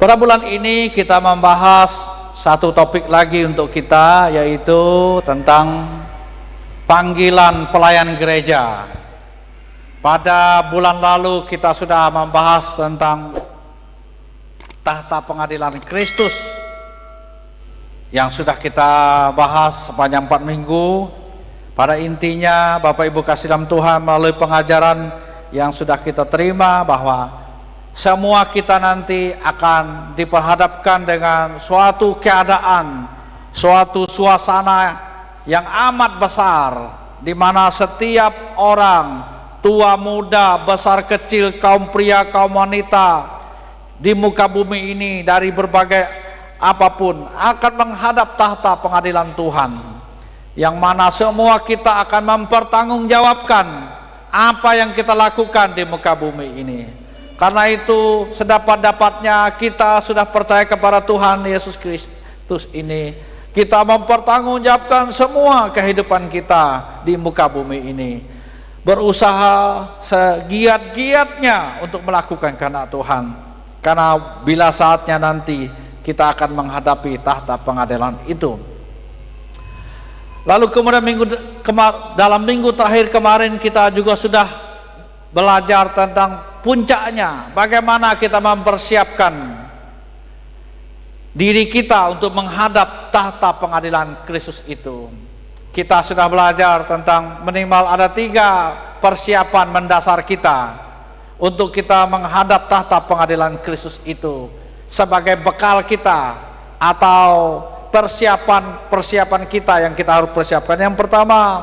Pada bulan ini kita membahas satu topik lagi untuk kita, yaitu tentang panggilan pelayan gereja. Pada bulan lalu kita sudah membahas tentang tahta pengadilan Kristus yang sudah kita bahas sepanjang 4 minggu. Pada intinya Bapak Ibu kasih dalam Tuhan, melalui pengajaran yang sudah kita terima, bahwa semua kita nanti akan diperhadapkan dengan suatu keadaan, suatu suasana yang amat besar, di mana setiap orang, tua muda, besar kecil, kaum pria, kaum wanita di muka bumi ini dari berbagai apapun akan menghadap tahta pengadilan Tuhan, yang mana semua kita akan mempertanggungjawabkan apa yang kita lakukan di muka bumi ini. Karena itu sedapat-dapatnya kita sudah percaya kepada Tuhan Yesus Kristus ini, kita mempertanggungjawabkan semua kehidupan kita di muka bumi ini, berusaha segiat-giatnya untuk melakukan kehendak Tuhan. Karena bila saatnya nanti kita akan menghadapi tahta pengadilan itu. Lalu kemudian dalam minggu terakhir kemarin kita juga sudah belajar tentang puncaknya, bagaimana kita mempersiapkan diri kita untuk menghadap tahta pengadilan Kristus itu. Kita sudah belajar tentang minimal ada 3 persiapan mendasar kita untuk kita menghadap tahta pengadilan Kristus itu, sebagai bekal kita atau persiapan kita yang kita harus persiapkan. Yang pertama,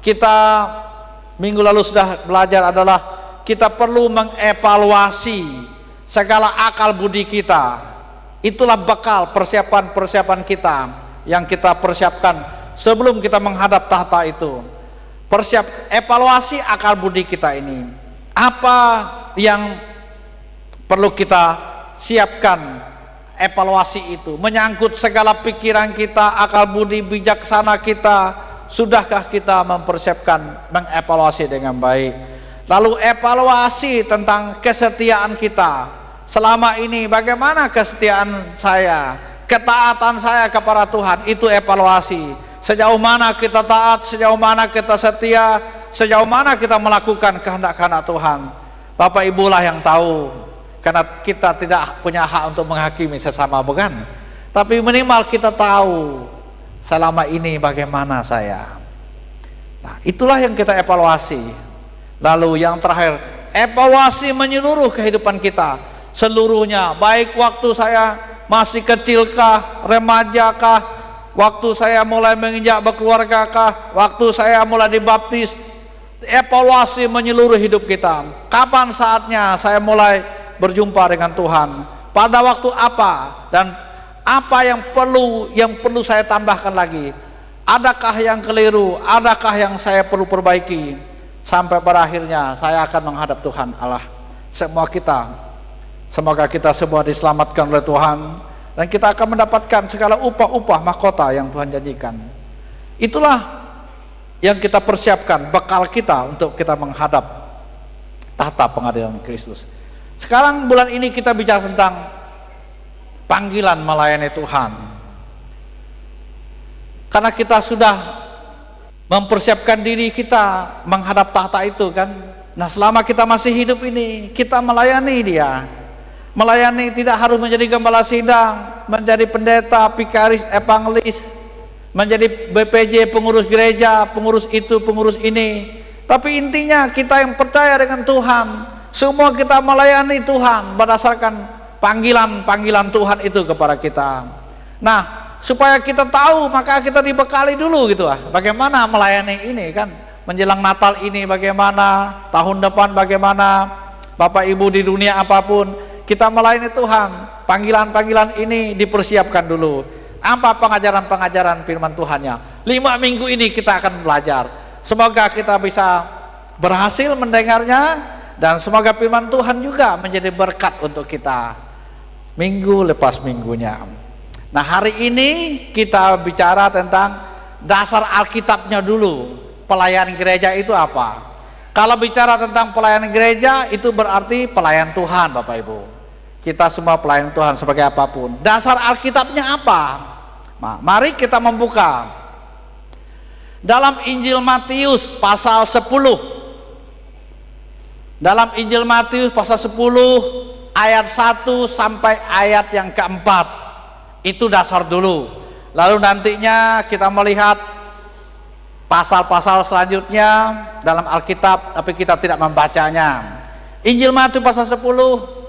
kita minggu lalu sudah belajar adalah kita perlu mengevaluasi segala akal budi kita. Itulah bekal persiapan kita yang kita persiapkan sebelum kita menghadap tahta itu. Evaluasi akal budi kita ini, apa yang perlu kita siapkan. Evaluasi itu menyangkut segala pikiran kita, akal budi bijaksana kita. Sudahkah kita mempersiapkan, mengevaluasi dengan baik? Lalu evaluasi tentang kesetiaan kita selama ini. Bagaimana kesetiaan saya, ketaatan saya kepada Tuhan, itu evaluasi. Sejauh mana kita taat, sejauh mana kita setia, sejauh mana kita melakukan kehendak-kehendak Tuhan. Bapak Ibu lah yang tahu, karena kita tidak punya hak untuk menghakimi sesama, bukan? Tapi minimal kita tahu selama ini bagaimana saya. Nah, itulah yang kita evaluasi. Lalu yang terakhir, evaluasi menyeluruh kehidupan kita seluruhnya, baik waktu saya masih kecilkah, remajakah, waktu saya mulai menginjak berkeluargakah, waktu saya mulai dibaptis. Evaluasi menyeluruh hidup kita. Kapan saatnya saya mulai berjumpa dengan Tuhan? Pada waktu apa? Dan apa yang perlu saya tambahkan lagi? Adakah yang keliru? Adakah yang saya perlu perbaiki? Sampai pada akhirnya saya akan menghadap Tuhan Allah. Semoga kita semua diselamatkan oleh Tuhan, dan kita akan mendapatkan segala upah-upah mahkota yang Tuhan janjikan. Itulah yang kita persiapkan, bekal kita untuk kita menghadap tahta pengadilan Kristus. Sekarang bulan ini kita bicara tentang panggilan melayani Tuhan. Karena kita sudah mempersiapkan diri kita menghadap tahta itu, kan. Nah, selama kita masih hidup ini, kita melayani Dia. Melayani tidak harus menjadi gembala sidang, menjadi pendeta, vikaris, evangelis, menjadi BPJ, pengurus gereja, pengurus itu, pengurus ini. Tapi intinya kita yang percaya dengan Tuhan, semua kita melayani Tuhan berdasarkan panggilan Tuhan itu kepada kita. Nah, supaya kita tahu, maka kita dibekali dulu gitu lah. Bagaimana melayani ini, kan? Menjelang Natal ini bagaimana, tahun depan bagaimana, Bapak Ibu di dunia apapun, kita melayani Tuhan. Panggilan-panggilan ini dipersiapkan dulu. Apa pengajaran-pengajaran firman Tuhannya? 5 minggu ini kita akan belajar. Semoga kita bisa berhasil mendengarnya, dan semoga firman Tuhan juga menjadi berkat untuk kita minggu lepas minggunya. Nah, hari ini kita bicara tentang dasar Alkitabnya dulu. Pelayan gereja itu apa? Kalau bicara tentang pelayan gereja, itu berarti pelayan Tuhan, Bapak Ibu. Kita semua pelayan Tuhan sebagai apapun. Dasar Alkitabnya apa? Mari kita membuka dalam Injil Matius pasal 10. Dalam Injil Matius pasal 10 ayat 1 sampai ayat yang keempat. Itu dasar dulu. Lalu nantinya kita melihat pasal-pasal selanjutnya dalam Alkitab, tapi kita tidak membacanya. Injil Matius pasal 10,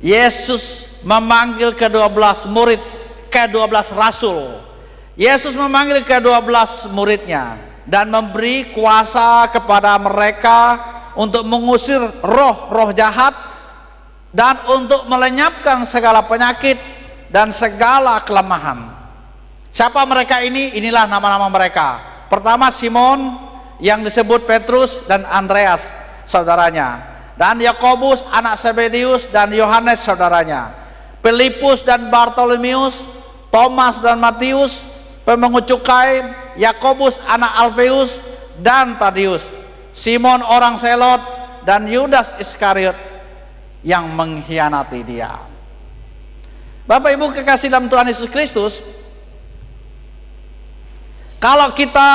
Yesus memanggil ke-12 murid, ke-12 rasul. Yesus memanggil ke-12 muridnya dan memberi kuasa kepada mereka untuk mengusir roh-roh jahat dan untuk melenyapkan segala penyakit dan segala kelemahan. Siapa mereka ini? Inilah nama-nama mereka. Pertama Simon yang disebut Petrus dan Andreas saudaranya, dan Yakobus anak Zebedius dan Yohanes saudaranya, Filipus dan Bartolomeus, Thomas dan Matius pemungut cukai, Yakobus anak Alfeus dan Tadius, Simon orang Selot, dan Yudas Iskariot yang mengkhianati dia. Bapak Ibu kekasih dalam Tuhan Yesus Kristus, kalau kita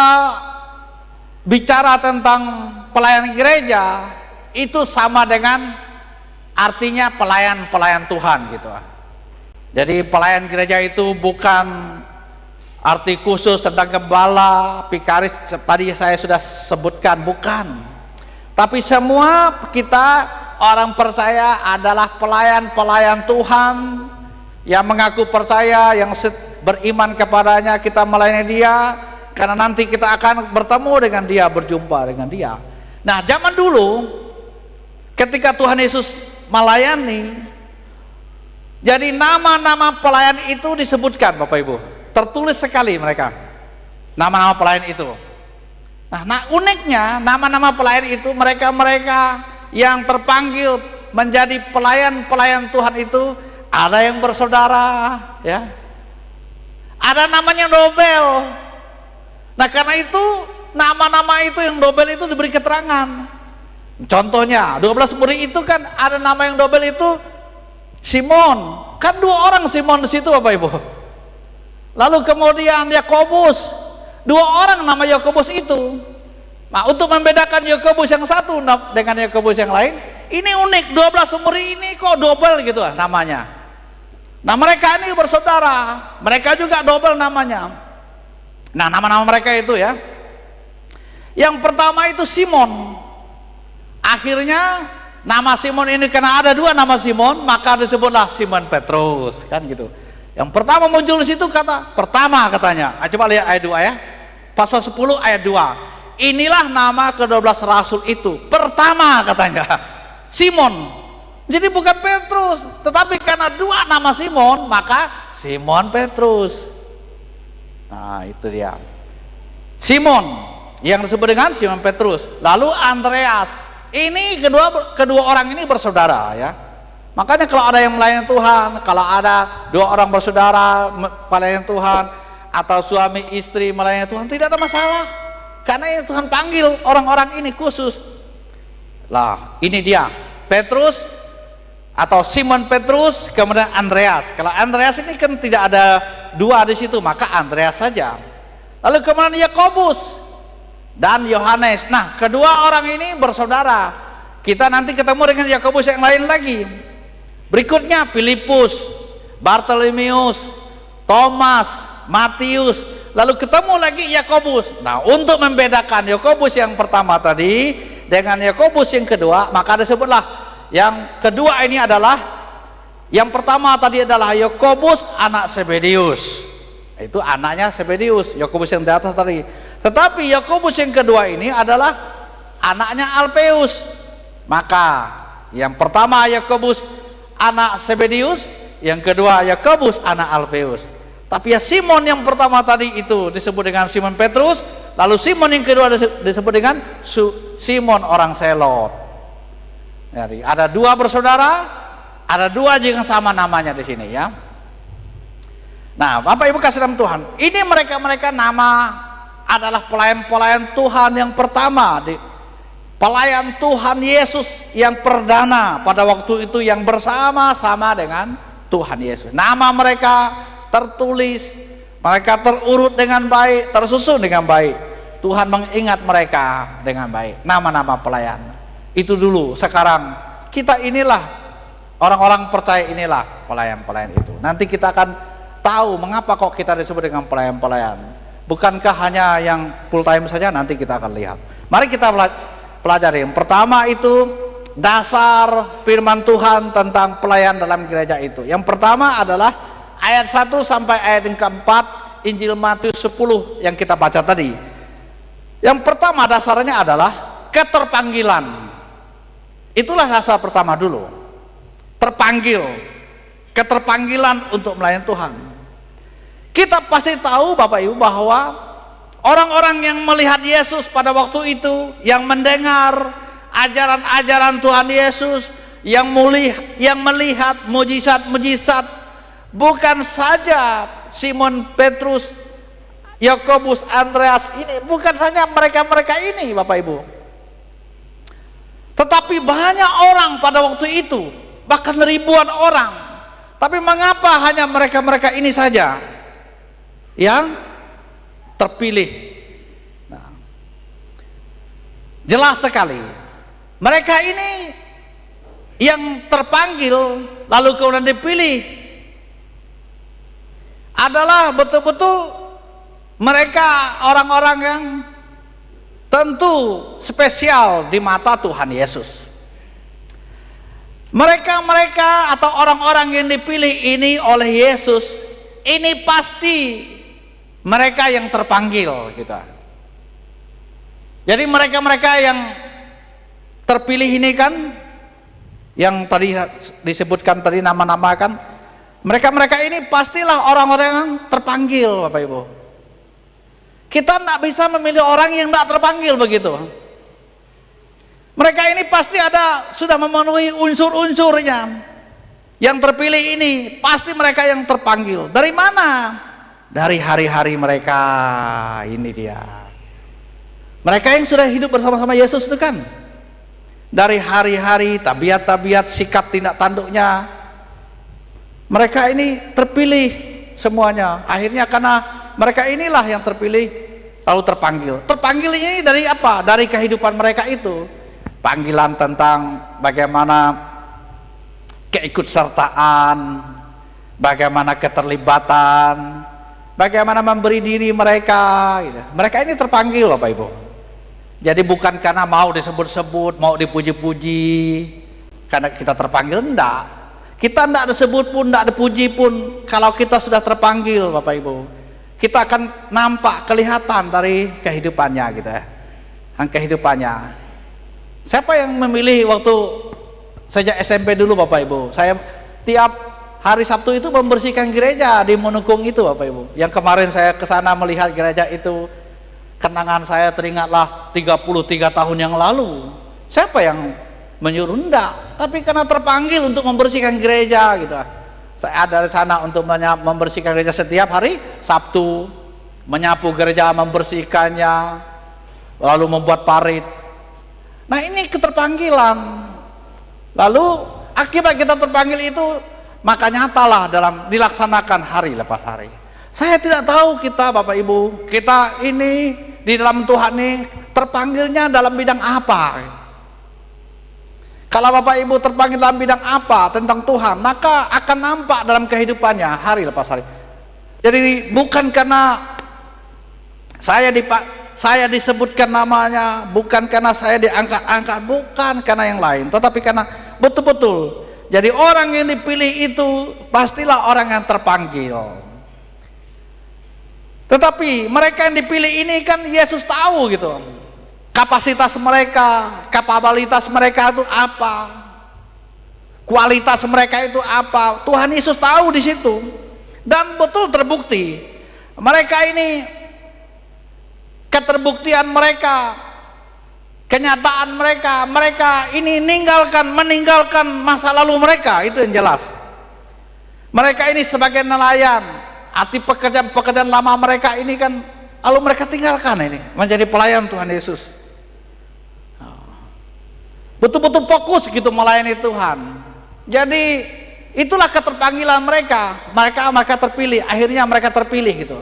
bicara tentang pelayan gereja, itu sama dengan artinya pelayan-pelayan Tuhan gitu. Jadi pelayan gereja itu bukan arti khusus tentang gembala, vikaris, tadi saya sudah sebutkan, bukan. Tapi semua kita orang percaya adalah pelayan-pelayan Tuhan yang mengaku percaya, yang beriman kepadanya, kita melayani dia. Karena nanti kita akan bertemu dengan dia, berjumpa dengan dia. Nah, zaman dulu ketika Tuhan Yesus melayani, jadi nama-nama pelayan itu disebutkan, Bapak Ibu. Tertulis sekali mereka, nama-nama pelayan itu. Nah, uniknya nama-nama pelayan itu, mereka-mereka yang terpanggil menjadi pelayan-pelayan Tuhan itu, ada yang bersaudara, ya. Ada namanya Nobel. Nah, karena itu nama-nama itu yang Nobel itu diberi keterangan. Contohnya 12 murid itu kan ada nama yang Nobel itu Simon. Kan 2 orang Simon di situ, Bapak Ibu. Lalu kemudian Yakobus. 2 orang nama Yakobus itu. Nah, untuk membedakan Yakobus yang satu dengan Yakobus yang lain, ini unik. 12 murid ini kok Nobel gitu namanya. Nah, mereka ini bersaudara. Mereka juga Nobel namanya. Nah, nama-nama mereka itu ya. Yang pertama itu Simon. Akhirnya nama Simon ini, karena ada 2 nama Simon, maka disebutlah Simon Petrus, kan gitu. Yang pertama muncul di situ kata pertama katanya. Coba lihat ayat 2 ya. Pasal 10 ayat 2. Inilah nama ke-12 rasul itu. Pertama katanya Simon. Jadi bukan Petrus, tetapi karena 2 nama Simon, maka Simon Petrus. Nah, itu dia. Simon yang disebut dengan Simon Petrus. Lalu Andreas. Ini kedua orang ini bersaudara ya. Makanya kalau ada yang melayani Tuhan, kalau ada 2 orang bersaudara melayani Tuhan, atau suami istri melayani Tuhan, tidak ada masalah. Karena yang Tuhan panggil orang-orang ini khusus. Lah, ini dia. Petrus atau Simon Petrus, kemudian Andreas. Kalau Andreas ini kan tidak ada 2 di situ, maka Andreas saja. Lalu kemudian Yakobus dan Yohanes. Nah, kedua orang ini bersaudara. Kita nanti ketemu dengan Yakobus yang lain lagi. Berikutnya Filipus, Bartolomeus, Thomas, Matius. Lalu ketemu lagi Yakobus. Nah, untuk membedakan Yakobus yang pertama tadi dengan Yakobus yang kedua, maka disebutlah yang kedua ini adalah, yang pertama tadi adalah Yakobus anak Zebedius. Itu anaknya Zebedius, Yakobus yang di atas tadi. Tetapi Yakobus yang kedua ini adalah anaknya Alfeus. Maka yang pertama Yakobus anak Zebedius, yang kedua Yakobus anak Alfeus. Tapi ya Simon yang pertama tadi itu disebut dengan Simon Petrus, lalu Simon yang kedua disebut dengan Simon orang Selot. Jadi ada 2 bersaudara, ada 2 juga sama namanya di sini ya. Nah, Bapak Ibu kasih dalam Tuhan, ini mereka nama adalah pelayan-pelayan Tuhan yang pertama pelayan Tuhan Yesus yang perdana pada waktu itu, yang bersama-sama dengan Tuhan Yesus. Nama mereka tertulis, mereka terurut dengan baik, tersusun dengan baik. Tuhan mengingat mereka dengan baik, nama-nama pelayan. Itu dulu. Sekarang kita inilah orang-orang percaya, inilah pelayan-pelayan itu. Nanti kita akan tahu mengapa kok kita disebut dengan pelayan-pelayan. Bukankah hanya yang full time saja? Nanti kita akan lihat. Mari kita pelajari. Yang pertama itu dasar firman Tuhan tentang pelayan dalam gereja itu. Yang pertama adalah ayat 1 sampai ayat yang keempat Injil Matius 10 yang kita baca tadi. Yang pertama dasarnya adalah keterpanggilan. Itulah dasar pertama dulu. Terpanggil. Keterpanggilan untuk melayani Tuhan. Kita pasti tahu Bapak Ibu bahwa orang-orang yang melihat Yesus pada waktu itu, yang mendengar ajaran-ajaran Tuhan Yesus, yang melihat mujizat-mujizat, bukan saja Simon Petrus, Yakobus, Andreas ini, bukan saja mereka-mereka ini Bapak Ibu, tetapi banyak orang pada waktu itu, bahkan ribuan orang. Tapi mengapa hanya mereka-mereka ini saja yang terpilih? Nah, jelas sekali mereka ini yang terpanggil lalu kemudian dipilih adalah betul-betul mereka orang-orang yang tentu spesial di mata Tuhan Yesus. Mereka-mereka atau orang-orang yang dipilih ini oleh Yesus, ini pasti mereka yang terpanggil gitu. Jadi mereka-mereka yang terpilih ini kan, yang tadi disebutkan tadi nama-nama kan, mereka-mereka ini pastilah orang-orang yang terpanggil Bapak Ibu. Kita tidak bisa memilih orang yang tidak terpanggil begitu. Mereka ini pasti sudah memenuhi unsur-unsurnya. Yang terpilih ini pasti mereka yang terpanggil. Dari mana? Dari hari-hari mereka. Ini dia. Mereka yang sudah hidup bersama-sama Yesus itu kan, dari hari-hari, tabiat-tabiat, sikap tindak tanduknya, mereka ini terpilih semuanya. Akhirnya karena mereka inilah yang terpilih lalu terpanggil. Terpanggil ini dari apa? Dari kehidupan mereka itu. Panggilan tentang bagaimana keikutsertaan, bagaimana keterlibatan, bagaimana memberi diri mereka gitu. Mereka ini terpanggil Bapak Ibu. Jadi bukan karena mau disebut-sebut, mau dipuji-puji, karena kita terpanggil, enggak. Kita enggak disebut pun, enggak dipuji pun, kalau kita sudah terpanggil Bapak Ibu, kita akan nampak, kelihatan dari kehidupannya gitu ya. Kehidupannya. Siapa yang memilih waktu sejak SMP dulu Bapak Ibu? Saya tiap hari Sabtu itu membersihkan gereja di Monukung itu Bapak Ibu. Yang kemarin saya ke sana melihat gereja itu, kenangan saya teringatlah 33 tahun yang lalu. Siapa yang menyuruh? Enggak, tapi karena terpanggil untuk membersihkan gereja gitu. Saya ada di sana untuk membersihkan gereja setiap hari Sabtu, menyapu gereja, membersihkannya, lalu membuat parit. Nah ini keterpanggilan. Lalu akibat kita terpanggil itu, maka nyatalah dalam dilaksanakan hari lepas hari. Saya tidak tahu kita Bapak Ibu, kita ini di dalam Tuhan ini terpanggilnya dalam bidang apa. Kalau Bapak Ibu terpanggil dalam bidang apa tentang Tuhan, maka akan nampak dalam kehidupannya hari lepas hari. Jadi bukan karena saya disebutkan namanya, bukan karena saya diangkat-angkat, bukan karena yang lain, tetapi karena betul-betul jadi orang yang dipilih itu pastilah orang yang terpanggil. Tetapi mereka yang dipilih ini kan Yesus tahu gitu, kapasitas mereka, kapabilitas mereka itu apa, kualitas mereka itu apa. Tuhan Yesus tahu di situ, dan betul terbukti mereka ini, keterbuktian mereka, kenyataan mereka ini meninggalkan masa lalu mereka, itu yang jelas. Mereka ini sebagai nelayan, arti pekerjaan lama mereka ini kan, lalu mereka tinggalkan ini menjadi pelayan Tuhan Yesus. betul-betul fokus gitu melayani Tuhan. Jadi itulah keterpanggilan mereka. Mereka terpilih, akhirnya mereka terpilih gitu.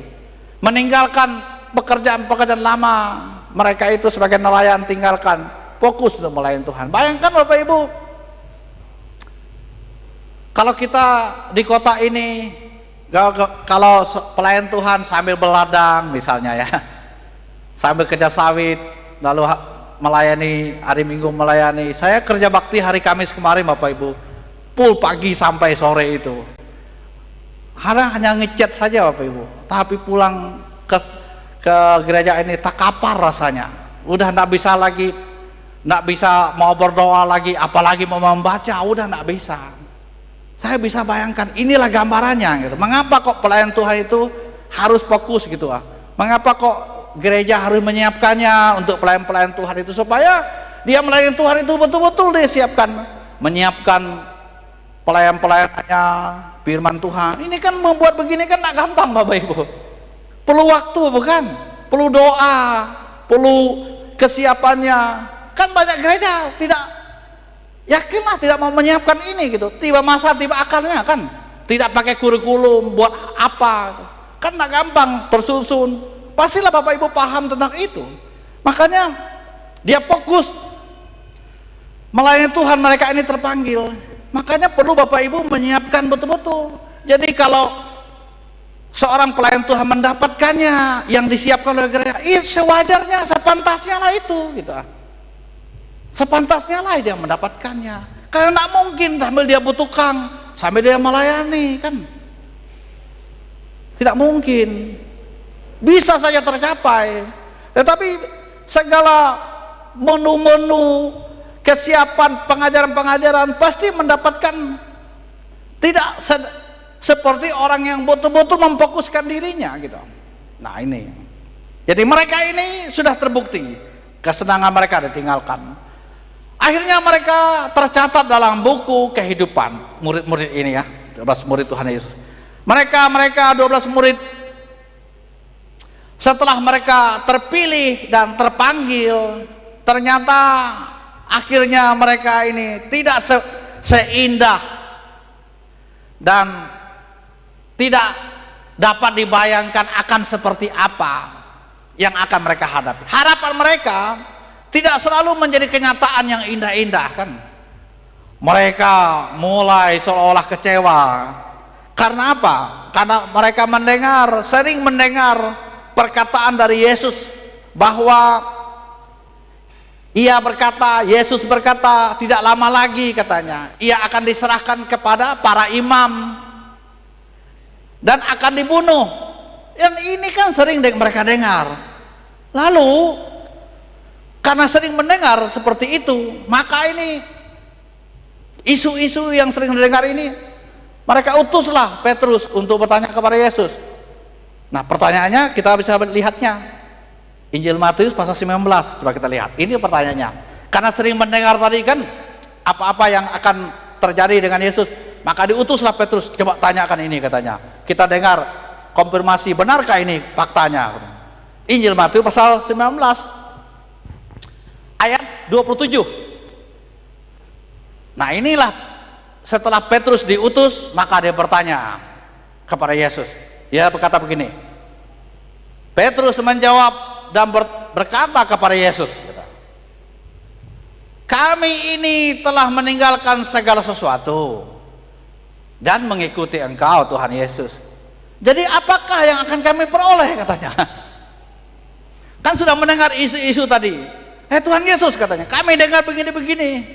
Meninggalkan pekerjaan-pekerjaan lama mereka itu sebagai nelayan, tinggalkan, fokus untuk melayani Tuhan. Bayangkan Bapak Ibu, kalau kita di kota ini, kalau pelayan Tuhan sambil berladang misalnya ya, sambil kerja sawit, lalu melayani hari Minggu, melayani. Saya kerja bakti hari Kamis kemarin Bapak Ibu, full pagi sampai sore itu. Hanya ngechat saja Bapak Ibu, tapi pulang ke gereja ini tak kapar rasanya. Udah nggak bisa lagi, nggak bisa mau berdoa lagi, apalagi mau membaca, udah nggak bisa. Saya bisa bayangkan, inilah gambarannya gitu. Mengapa kok pelayan Tuhan itu harus fokus gitu ah? Mengapa kok gereja harus menyiapkannya untuk pelayan-pelayan Tuhan itu, supaya dia melayani Tuhan itu betul-betul disiapkan, menyiapkan pelayan-pelayannya, firman Tuhan. Ini kan membuat begini kan tak gampang Bapak Ibu. Perlu waktu bukan? Perlu doa, perlu kesiapannya. Kan banyak gereja tidak yakinlah, tidak mau menyiapkan ini gitu. Tiba masa, tiba akarnya kan. Tidak pakai kurikulum, buat apa? Kan tak gampang tersusun. Pastilah Bapak Ibu paham tentang itu. Makanya dia fokus melayani Tuhan, mereka ini terpanggil. Makanya perlu Bapak Ibu menyiapkan betul-betul. Jadi kalau seorang pelayan Tuhan mendapatkannya yang disiapkan oleh gereja, sewajarnya, sepantasnya lah itu gitu. Sepantasnya lah dia mendapatkannya. Karena tidak mungkin sambil dia butuhkan, sambil dia melayani kan. Tidak mungkin. Bisa saja tercapai, tetapi segala menu-menu kesiapan pengajaran-pengajaran pasti mendapatkan tidak seperti orang yang betul-betul memfokuskan dirinya gitu. Nah ini, jadi mereka ini sudah terbukti kesenangan mereka ditinggalkan. Akhirnya mereka tercatat dalam buku kehidupan murid-murid ini ya, 12 murid Tuhan Yesus. Mereka 12 murid, setelah mereka terpilih dan terpanggil, ternyata akhirnya mereka ini tidak seindah dan tidak dapat dibayangkan akan seperti apa yang akan mereka hadapi. Harapan mereka tidak selalu menjadi kenyataan yang indah-indah kan. Mereka mulai seolah-olah kecewa. Karena apa? Karena mereka sering mendengar perkataan dari Yesus bahwa Yesus berkata tidak lama lagi katanya ia akan diserahkan kepada para imam dan akan dibunuh. Dan ini kan sering mereka dengar. Lalu karena sering mendengar seperti itu, maka ini isu-isu yang sering didengar ini, mereka utuslah Petrus untuk bertanya kepada Yesus. Nah pertanyaannya kita bisa lihatnya Injil Matius pasal 19, coba kita lihat. Ini pertanyaannya. Karena sering mendengar tadi kan apa-apa yang akan terjadi dengan Yesus, maka diutuslah Petrus, coba tanyakan ini katanya. Kita dengar konfirmasi, benarkah ini faktanya? Injil Matius pasal 19 ayat 27. Nah inilah setelah Petrus diutus, maka dia bertanya kepada Yesus. Dia berkata begini, Petrus menjawab dan berkata kepada Yesus, kami ini telah meninggalkan segala sesuatu dan mengikuti Engkau Tuhan Yesus. Jadi apakah yang akan kami peroleh katanya. Kan sudah mendengar isu-isu tadi. Tuhan Yesus katanya, kami dengar begini-begini,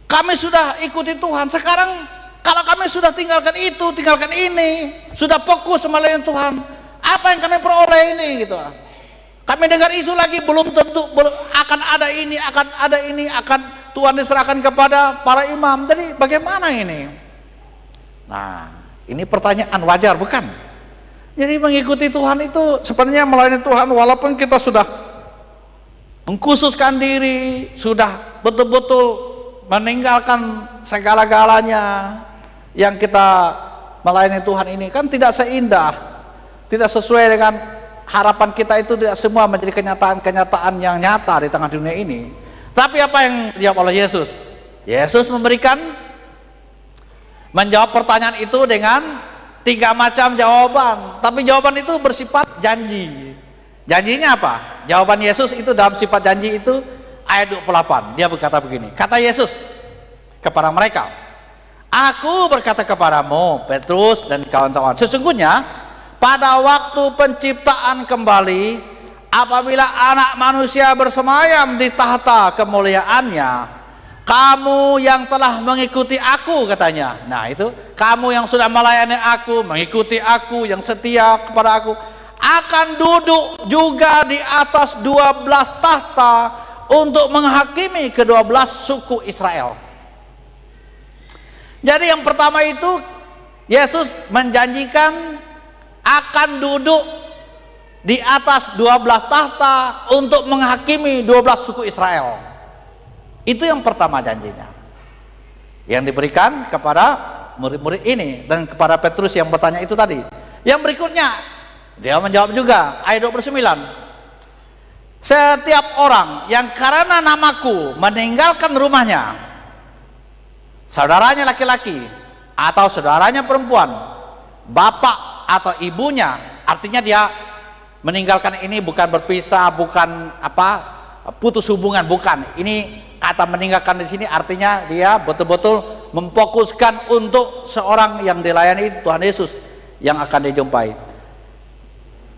kami sudah ikuti Tuhan. Sekarang kalau kami sudah tinggalkan itu, tinggalkan ini, sudah fokus melayani Tuhan, apa yang kami peroleh ini gitu. Kami dengar isu lagi, belum tentu akan ada ini, akan Tuhan diserahkan kepada para imam. Jadi bagaimana ini? Nah ini pertanyaan wajar bukan? Jadi mengikuti Tuhan itu sebenarnya melayani Tuhan, walaupun kita sudah mengkhususkan diri, sudah betul-betul meninggalkan segala-galanya, yang kita melayani Tuhan ini kan tidak seindah, tidak sesuai dengan harapan kita, itu tidak semua menjadi kenyataan-kenyataan yang nyata di tengah dunia ini. Tapi apa yang dijawab oleh Yesus? Yesus menjawab pertanyaan itu dengan 3 macam jawaban. Tapi jawaban itu bersifat janji. Janjinya apa? Jawaban Yesus itu dalam sifat janji itu ayat 28. Dia berkata begini. Kata Yesus kepada mereka, "Aku berkata kepadamu, Petrus dan kawan-kawan, sesungguhnya pada waktu penciptaan kembali, apabila Anak Manusia bersemayam di tahta kemuliaannya, kamu yang telah mengikuti aku," katanya. Nah, itu kamu yang sudah melayani aku, mengikuti aku, yang setia kepada aku, akan duduk juga di atas 12 tahta untuk menghakimi ke-12 suku Israel. Jadi yang pertama itu Yesus menjanjikan akan duduk di atas 12 tahta untuk menghakimi 12 suku Israel. Itu yang pertama janjinya, yang diberikan kepada murid-murid ini dan kepada Petrus yang bertanya itu tadi. Yang berikutnya dia menjawab juga ayat 29. "Setiap orang yang karena namaku meninggalkan rumahnya, saudaranya laki-laki atau saudaranya perempuan, bapak atau ibunya," artinya dia meninggalkan ini bukan berpisah, bukan putus hubungan, bukan. Ini kata meninggalkan di sini artinya dia betul-betul memfokuskan untuk seorang yang dilayani Tuhan Yesus yang akan dijumpai.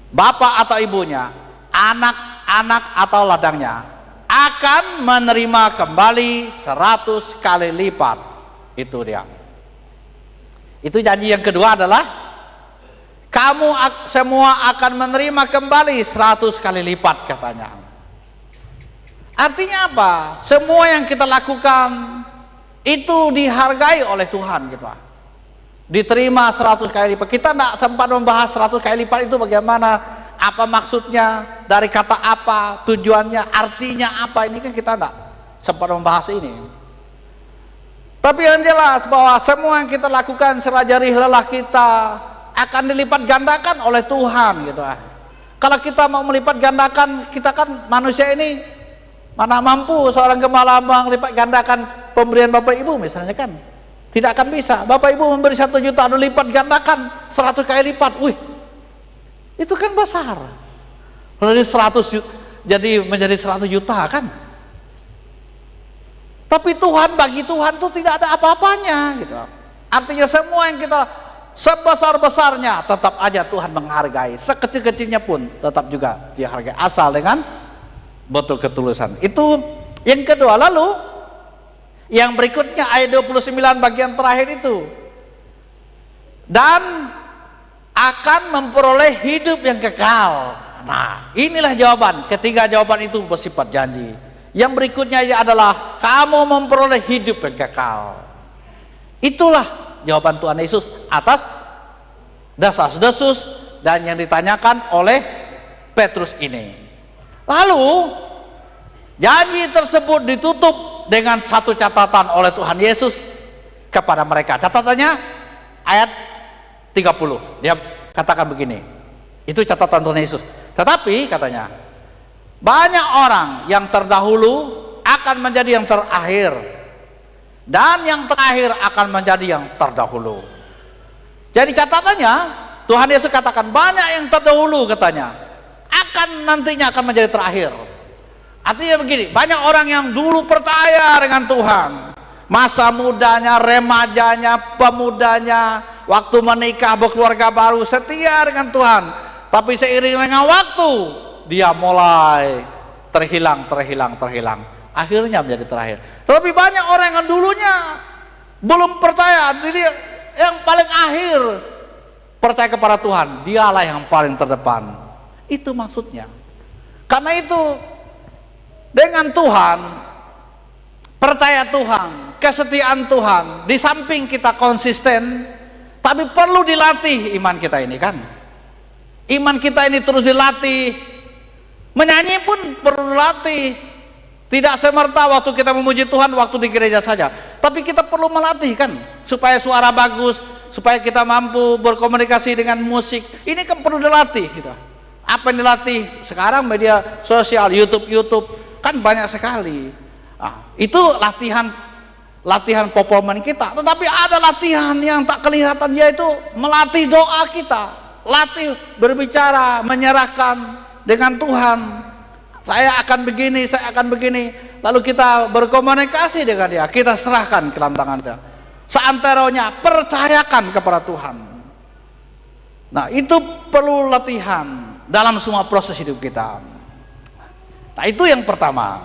Bapak atau ibunya, anak-anak atau ladangnya akan menerima kembali 100 kali lipat. Itu dia. Itu janji yang kedua adalah kamu semua akan menerima kembali 100 kali lipat, katanya. Artinya apa? Semua yang kita lakukan itu dihargai oleh Tuhan, gitu. Diterima 100 kali lipat. Kita tidak sempat membahas 100 kali lipat itu bagaimana, apa maksudnya, dari kata apa, tujuannya, artinya apa. Ini kan kita tidak sempat membahas ini. Tapi yang jelas bahwa semua yang kita lakukan serta jerih lelah kita akan dilipat gandakan oleh Tuhan, gitu. Kalau kita mau melipat gandakan, kita kan manusia ini mana mampu seorang gembala melipat gandakan pemberian Bapak Ibu misalnya kan. Tidak akan bisa. Bapak Ibu memberi 1 juta, dilipat gandakan 100 kali lipat. Wih, itu kan besar. Dari 100 jadi menjadi 100 juta kan. Tapi bagi Tuhan itu tidak ada apa-apanya, gitu. Artinya semua yang kita sebesar-besarnya tetap aja Tuhan menghargai. Sekecil-kecilnya pun tetap juga dihargai, asal dengan betul ketulusan. Itu yang kedua. Lalu yang berikutnya ayat 29 bagian terakhir itu, dan akan memperoleh hidup yang kekal. Nah, inilah jawaban. Ketiga jawaban itu bersifat janji. Yang berikutnya adalah kamu memperoleh hidup yang kekal. Itulah jawaban Tuhan Yesus atas desas-desus dan yang ditanyakan oleh Petrus ini. Lalu janji tersebut ditutup dengan satu catatan oleh Tuhan Yesus kepada mereka. Catatannya ayat 30. Dia katakan begini. Itu catatan Tuhan Yesus. Tetapi katanya, banyak orang yang terdahulu akan menjadi yang terakhir, dan yang terakhir akan menjadi yang terdahulu. Jadi catatannya Tuhan Yesus katakan banyak yang terdahulu, katanya, akan nantinya akan menjadi terakhir. Artinya begini, banyak orang yang dulu percaya dengan Tuhan, masa mudanya, remajanya, pemudanya, waktu menikah, berkeluarga baru, setia dengan Tuhan. Tapi seiring dengan waktu, dia mulai terhilang. Akhirnya menjadi terakhir. Tapi banyak orang yang dulunya belum percaya, dia yang paling akhir percaya kepada Tuhan, dialah yang paling terdepan. Itu maksudnya. Karena itu, dengan Tuhan, percaya Tuhan, kesetiaan Tuhan, di samping kita konsisten, tapi perlu dilatih iman kita ini kan. Iman kita ini terus dilatih. Menyanyi pun perlu dilatih. Tidak semerta waktu kita memuji Tuhan waktu di gereja saja, tapi kita perlu melatih kan, supaya suara bagus, supaya kita mampu berkomunikasi dengan musik. Ini kan perlu dilatih gitu. Apa yang dilatih? Sekarang media sosial, YouTube kan banyak sekali. Itu latihan performan kita. Tetapi ada latihan yang tak kelihatan, yaitu melatih doa kita, latih berbicara, menyerahkan dengan Tuhan. Saya akan begini, saya akan begini. Lalu kita berkomunikasi dengan dia, kita serahkan ke dalam tangan dia. Seantaronya percayakan kepada Tuhan. Nah, itu perlu latihan dalam semua proses hidup kita. Nah, itu yang pertama.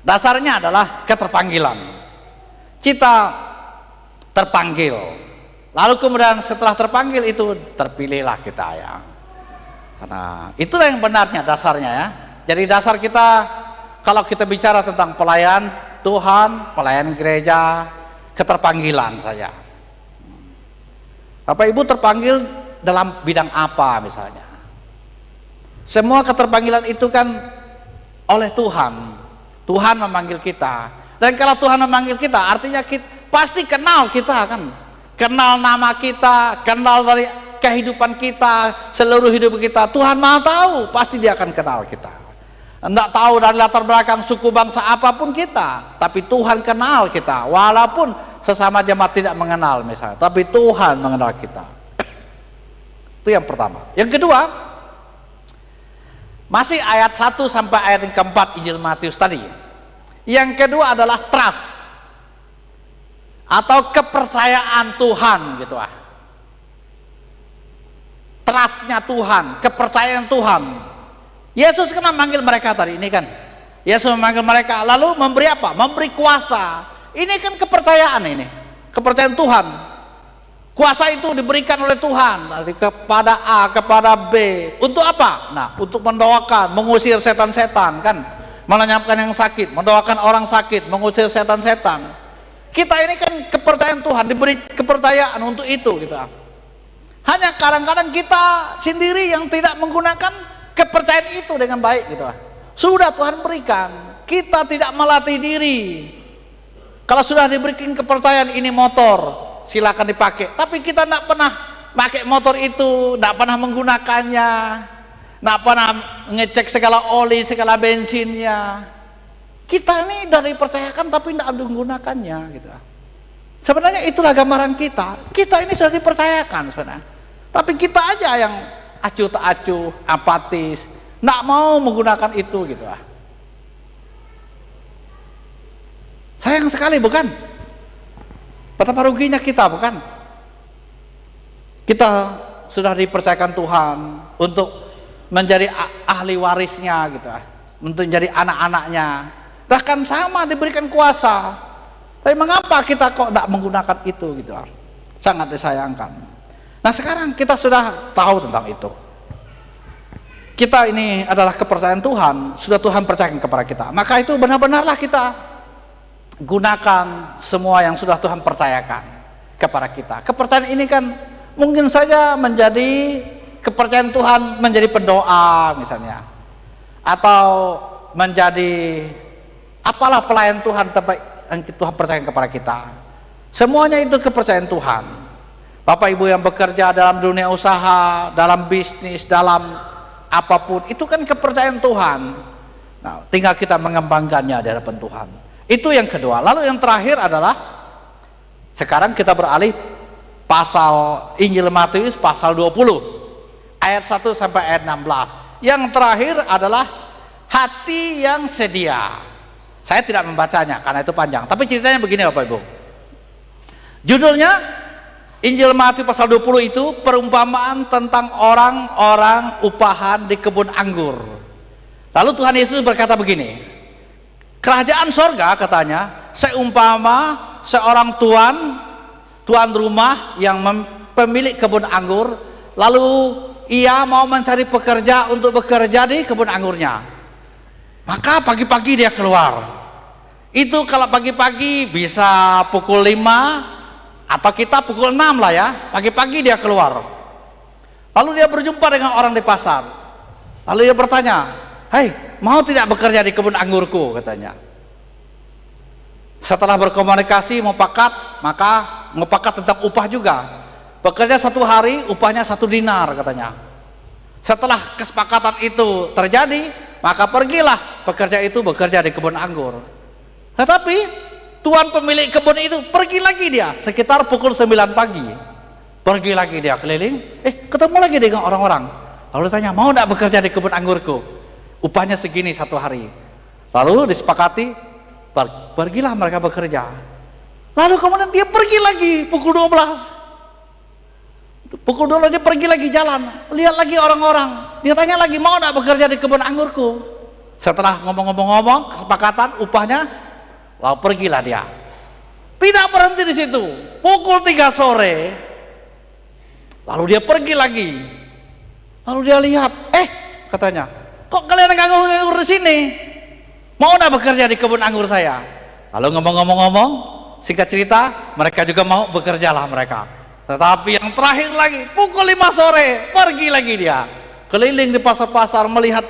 Dasarnya adalah keterpanggilan. Kita terpanggil. Lalu kemudian setelah terpanggil itu terpilihlah kita ya. Karena itulah yang benarnya dasarnya ya. Jadi dasar kita kalau kita bicara tentang pelayan Tuhan, pelayan gereja, keterpanggilan saja. Bapak Ibu terpanggil dalam bidang apa misalnya? Semua keterpanggilan itu kan oleh Tuhan. Tuhan memanggil kita. Dan kalau Tuhan memanggil kita, artinya kita pasti kenal kita kan. Kenal nama kita, kenal dari kehidupan kita, seluruh hidup kita. Tuhan Maha tahu, pasti dia akan kenal kita. Tidak tahu dari latar belakang suku bangsa apapun kita, tapi Tuhan kenal kita. Walaupun sesama jemaat tidak mengenal misalnya, tapi Tuhan mengenal kita. Itu yang pertama. Yang kedua, masih ayat 1 sampai ayat yang keempat Injil Matius tadi. Yang kedua adalah trust atau kepercayaan Tuhan gitu Trustnya Tuhan, kepercayaan Tuhan. Yesus kan memanggil mereka tadi ini kan. Yesus memanggil mereka lalu memberi apa? Memberi kuasa. Ini kan kepercayaan ini. Kepercayaan Tuhan. Kuasa itu diberikan oleh Tuhan kepada A, kepada B. Untuk apa? Nah, untuk mendoakan, mengusir setan-setan kan. Melenyapkan yang sakit, mendoakan orang sakit, mengusir setan-setan. Kita ini kan kepercayaan Tuhan, diberi kepercayaan untuk itu gitu. Hanya kadang-kadang kita sendiri yang tidak menggunakan kepercayaan itu dengan baik gitu. Sudah Tuhan berikan, kita tidak melatih diri. Kalau sudah diberikan kepercayaan ini motor, silakan dipakai. Tapi kita tidak pernah pakai motor itu, tidak pernah menggunakannya, tidak pernah ngecek segala oli, segala bensinnya. Kita ini sudah dipercayakan tapi tidak menggunakannya gitu. Sebenarnya itulah gambaran kita. Kita ini sudah dipercayakan sebenarnya. Tapi kita aja yang acuh tak acuh, apatis, nggak mau menggunakan itu gitu. Sayang sekali bukan? Betapa ruginya kita bukan? Kita sudah dipercayakan Tuhan untuk menjadi ahli warisnya gitu, untuk menjadi anak-anaknya. Bahkan sama diberikan kuasa. Tapi mengapa kita kok tidak menggunakan itu gitu? Sangat disayangkan. Nah sekarang kita sudah tahu tentang itu. Kita ini adalah kepercayaan Tuhan, sudah Tuhan percayakan kepada kita. Maka itu benar-benarlah kita gunakan semua yang sudah Tuhan percayakan kepada kita. Kepercayaan ini kan mungkin saja menjadi kepercayaan Tuhan menjadi pendoa misalnya. Atau menjadi apalah pelayan Tuhan terbaik yang Tuhan percayakan kepada kita. Semuanya itu kepercayaan Tuhan. Bapak Ibu yang bekerja dalam dunia usaha, dalam bisnis, dalam apapun, itu kan kepercayaan Tuhan. Nah, tinggal kita mengembangkannya di hadapan Tuhan. Itu yang kedua. Lalu yang terakhir adalah sekarang kita beralih pasal Injil Matius pasal 20 ayat 1 sampai ayat 16. Yang terakhir adalah hati yang sedia. Saya tidak membacanya karena itu panjang, tapi ceritanya begini Bapak Ibu. Judulnya Injil Matius pasal 20 itu perumpamaan tentang orang-orang upahan di kebun anggur. Lalu Tuhan Yesus berkata begini, kerajaan sorga katanya seumpama seorang tuan rumah yang pemilik kebun anggur, lalu ia mau mencari pekerja untuk bekerja di kebun anggurnya. Maka pagi-pagi dia keluar. Itu kalau pagi-pagi bisa pukul 5 atau kita pukul 6 lah ya, pagi-pagi dia keluar. Lalu dia berjumpa dengan orang di pasar. Lalu dia bertanya, "Hei, mau tidak bekerja di kebun anggurku?" katanya. Setelah berkomunikasi mufakat, maka mufakat tentang upah juga. Bekerja 1 hari, upahnya 1 dinar katanya. Setelah kesepakatan itu terjadi, maka pergilah pekerja itu bekerja di kebun anggur. Tetapi tuan pemilik kebun itu pergi lagi dia sekitar pukul 9 pagi. Pergi lagi dia keliling, ketemu lagi dengan orang-orang. Lalu tanya, mau tidak bekerja di kebun anggurku? Upahnya segini satu hari. Lalu disepakati, pergilah mereka bekerja. Lalu kemudian dia pergi lagi pukul 12. Pukul 12 dia pergi lagi jalan, lihat lagi orang-orang. Dia tanya lagi, mau tidak bekerja di kebun anggurku? Setelah ngomong-ngomong, kesepakatan upahnya, lalu pergilah dia. Tidak berhenti di situ. Pukul 3 sore, lalu dia pergi lagi. Lalu dia lihat, katanya, kok kalian nganggur-nganggur di sini? Mau tidak bekerja di kebun anggur saya? Lalu ngomong-ngomong, singkat cerita, mereka juga mau, bekerjalah mereka. Tetapi yang terakhir lagi, pukul 5 sore, pergi lagi dia. Keliling di pasar-pasar melihat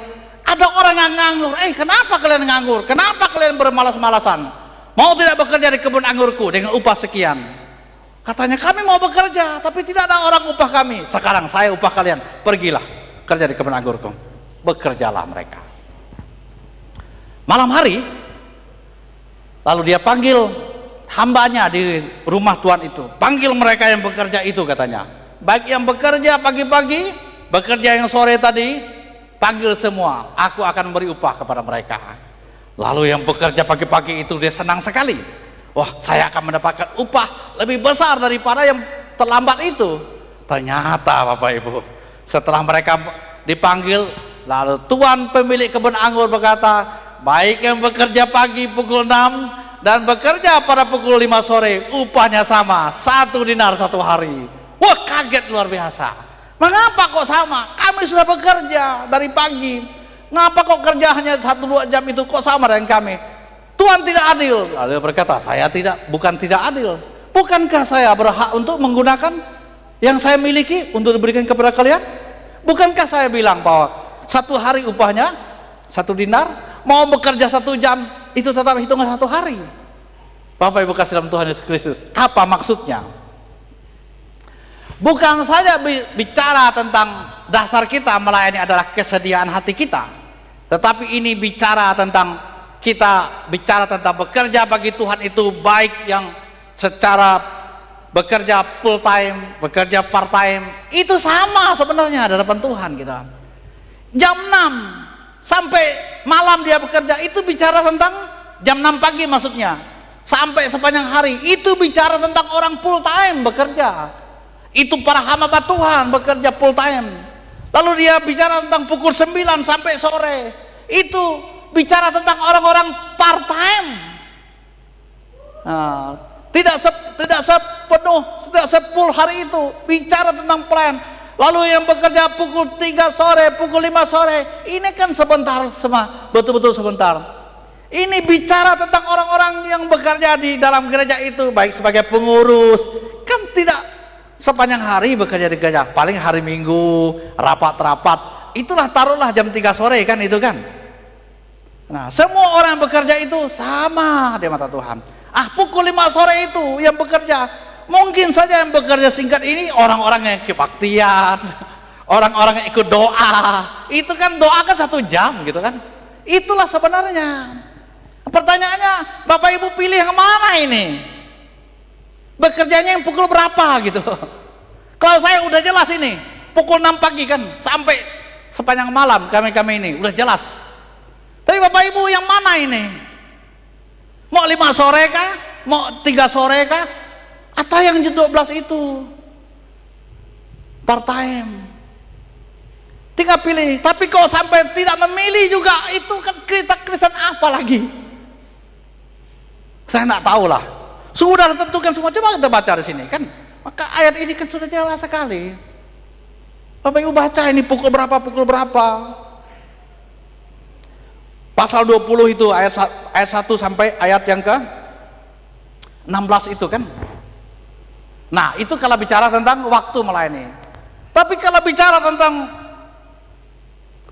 ada orang yang nganggur. Kenapa kalian nganggur? Kenapa kalian bermalas-malasan? Mau tidak bekerja di kebun anggurku dengan upah sekian? Katanya, kami mau bekerja, tapi tidak ada orang upah kami. Sekarang saya upah kalian, pergilah kerja di kebun anggurku. Bekerjalah mereka. Malam hari, lalu dia panggil hambanya di rumah tuan itu. Panggil mereka yang bekerja itu katanya. Baik yang bekerja pagi-pagi, bekerja yang sore tadi, panggil semua. Aku akan beri upah kepada mereka. Lalu yang bekerja pagi-pagi itu dia senang sekali. Wah, saya akan mendapatkan upah lebih besar daripada yang terlambat itu. Ternyata Bapak Ibu, setelah mereka dipanggil, lalu tuan pemilik kebun anggur berkata, baik yang bekerja pagi pukul 6 dan bekerja pada pukul 5 sore, upahnya sama, 1 dinar satu hari. Wah, kaget luar biasa. Mengapa kok sama? Kami sudah bekerja dari pagi. Ngapa kok kerja hanya 1-2 jam itu kok sama dengan kami? Tuhan tidak adil. Lalu berkata, bukan tidak adil. Bukankah saya berhak untuk menggunakan yang saya miliki untuk diberikan kepada kalian? Bukankah saya bilang bahwa 1 hari upahnya 1 dinar, mau bekerja 1 jam itu tetap hitungan 1 hari. Bapak Ibu kasih dalam Tuhan Yesus Kristus, apa maksudnya? Bukan saja bicara tentang dasar kita melayani adalah kesediaan hati kita, tetapi ini bicara tentang bekerja bagi Tuhan itu, baik yang secara bekerja full time, bekerja part time, itu sama sebenarnya di hadapan Tuhan kita. Jam 6 sampai malam dia bekerja, itu bicara tentang jam 6 pagi maksudnya, sampai sepanjang hari, itu bicara tentang orang full time bekerja. Itu para hamba Tuhan bekerja full time. Lalu dia bicara tentang pukul 9 sampai sore, itu bicara tentang orang-orang part time. Tidak sepenuh hari itu, bicara tentang plan. Lalu yang bekerja pukul 3 sore, pukul 5 sore, ini kan sebentar, betul-betul sebentar. Ini bicara tentang orang-orang yang bekerja di dalam gereja itu, baik sebagai pengurus, kan tidak sepanjang hari bekerja di gereja, paling hari Minggu, rapat-rapat, itulah taruhlah jam 3 sore kan itu kan. Nah, semua orang yang bekerja itu sama di mata Tuhan. Pukul 5 sore itu yang bekerja, mungkin saja yang bekerja singkat ini orang-orang yang kebaktian, orang-orang yang ikut doa. Itu kan doa kan 1 jam gitu kan. Itulah sebenarnya. Pertanyaannya, Bapak Ibu pilih yang mana ini? Bekerjanya yang pukul berapa gitu? Kalau saya udah jelas ini, pukul 6 pagi kan sampai sepanjang malam kami ini udah jelas. Tapi Bapak Ibu yang mana ini? Mau 5 sore kah? Mau 3 sore kah? Atau yang jam 12 itu? Part time. Tinggal pilih. Tapi kalau sampai tidak memilih juga, itu kan kita Kristen apa lagi? Saya nggak tahu lah. Sudah ditentukan semua. Coba kita baca di sini kan. Maka ayat ini kan sudah jelas sekali. Bapak Ibu baca ini pukul berapa, Pasal 20 itu ayat 1 sampai ayat yang ke 16 itu kan. Nah, itu kalau bicara tentang waktu melayani. Tapi kalau bicara tentang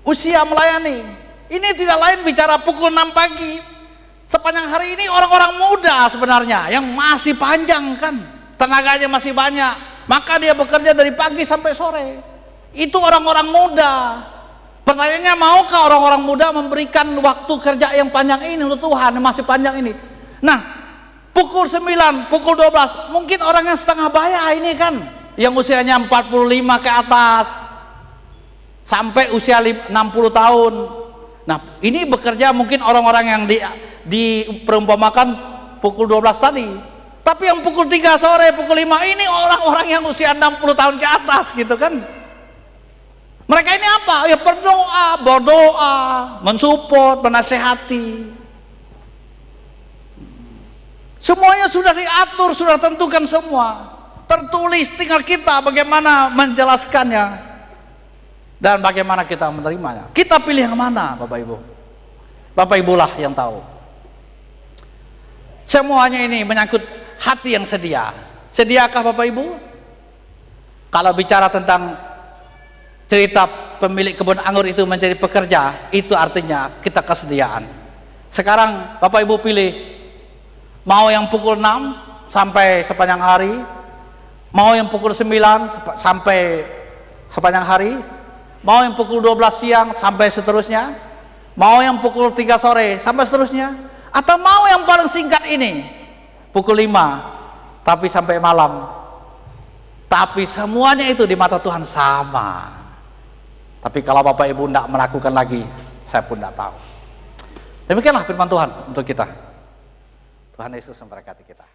usia melayani, ini tidak lain bicara pukul 6 pagi. Sepanjang hari ini orang-orang muda sebenarnya yang masih panjang kan, tenaganya masih banyak, maka dia bekerja dari pagi sampai sore. Itu orang-orang muda. Pertanyaannya, maukah orang-orang muda memberikan waktu kerja yang panjang ini untuk Tuhan, yang masih panjang ini? Nah, pukul 9, pukul 12, mungkin orang yang setengah baya ini kan, yang usianya 45 ke atas, sampai usia 60 tahun. Nah, ini bekerja mungkin orang-orang yang diperumpamakan pukul 12 tadi. Tapi yang pukul 3 sore, pukul 5 ini orang-orang yang usia 60 tahun ke atas gitu kan. Mereka ini apa? Ya berdoa, mensupport, menasehati. Semuanya sudah diatur, sudah tentukan semua. Tertulis, tinggal kita bagaimana menjelaskannya dan bagaimana kita menerimanya. Kita pilih yang mana, Bapak Ibu? Bapak Ibu lah yang tahu. Semuanya ini menyangkut hati yang sedia. Sediakah Bapak Ibu? Kalau bicara tentang cerita pemilik kebun anggur itu menjadi pekerja, itu artinya kita kesediaan. Sekarang Bapak Ibu pilih, mau yang pukul 6 sampai sepanjang hari, mau yang pukul 9 sampai sepanjang hari, mau yang pukul 12 siang sampai seterusnya, mau yang pukul 3 sore sampai seterusnya, atau mau yang paling singkat ini, pukul 5 tapi sampai malam. Tapi semuanya itu di mata Tuhan sama. Tapi kalau Bapak Ibu tidak melakukan lagi, saya pun tidak tahu. Demikianlah firman Tuhan untuk kita. Tuhan Yesus memberkati kita.